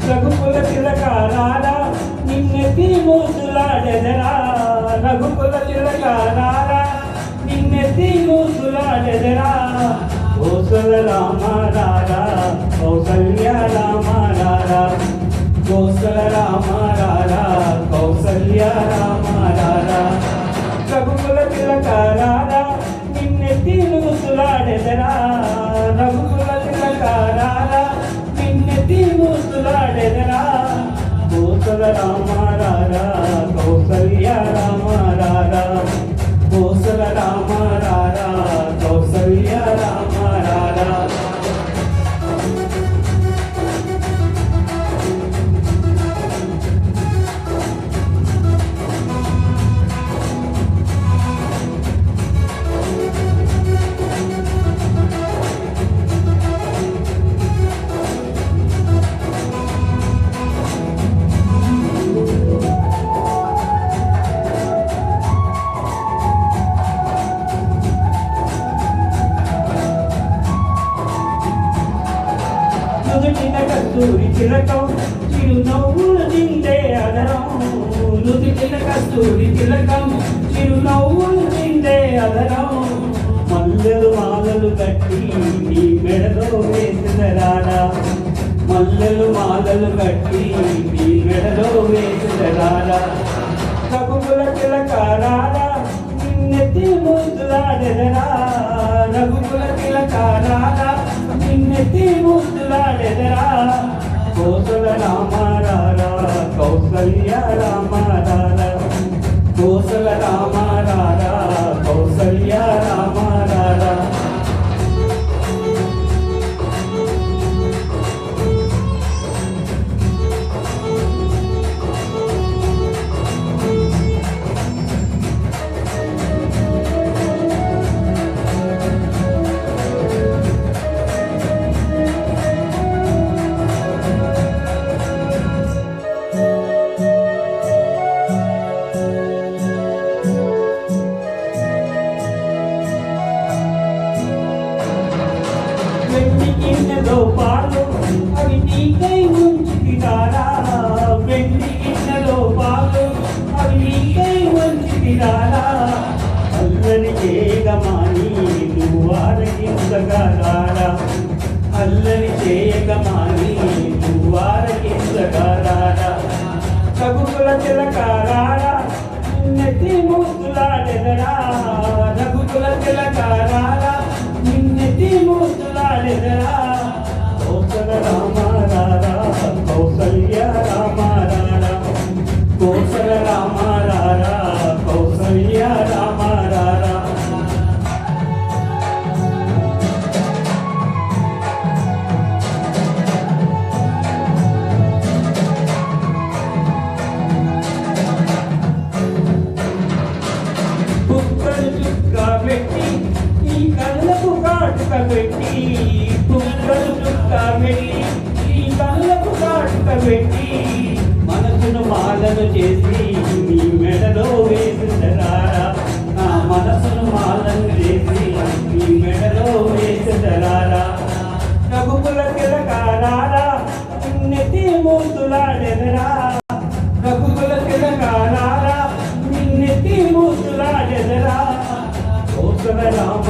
రఘుకుల తిలకారా నిన్నెత్తి మూసులాడెదరా, రఘుకుల తిలకారా నిన్నెత్తి మూసులాడెదరా. కోసల రామారారా కౌసల్య రామారారా, కోసల రామారారా కౌసల్య రామారారా. రఘుకుల తిలకారా నిన్నెత్తి మూసులాడెదరా, రఘుకుల తిలకారా నిన్నెత్తి మూసులాడెదరా. కోసల రామారారా కౌసల్య రామారారా, కోసల రామారారా కౌసల్య రామారారా. నుదుటిన కస్తూరి తిలకం చిరునవ్వులు నిండే అదరం, నుదుటిన కస్తూరి తిలకం చిరునవ్వులు నిండే అదరం. మల్లెలు మాలలు కట్టి నీ మెడలో వేసిదరారా, మల్లెలు మాలలు కట్టి నీ మెడలో వేసిదరారా. రఘుకుల తిలకారా నిన్నెత్తి మూసులాడెదరా, రఘుకుల తిలకారా నిన్నెత్తి మూసులాడెదరా. కోసల రామారారా కౌసల్య రామారారా, కోసల రామారారా కౌసల్య రామారారా. గిన్నెలో పాలు అవి నీకై ఉంచితిరారా, వెండి గిన్నెలో పాలు అవి నీకై ఉంచితిరారా. అల్లని చేయగమాని నువ్వు ఆరగించగారా, అల్లని చేయగమాని నువ్వు ఆరగించగారా. రఘుకుల తిలకారా నిన్నెత్తి మూసులాడెదరా, రఘుకుల తిలకారా నిన్నెత్తి మూసులాడెదరా. కోసల రామారారా కౌసల్య రామారారా, కోసల రామారారా కౌసల్య రామారారా. బుక్కలు చుక్క పెట్టి ఈ కళ్ళకు కాటుక పెట్టి, బుక్కలు చుక్క పెట్టి ఈ కళ్ళకు కాటుక పెట్టి. మనసును మాలను చేసి నీ మెడలో వేసిదరారా, నా మనసును మాలను చేసి నీ మెడలో వేసిదరారా. రఘుకుల తిలకారా నిన్నెత్తి మూసులాడెదరా, రఘుకుల తిలకారా నిన్నెత్తి మూసులాడెదరా. కోసల రామ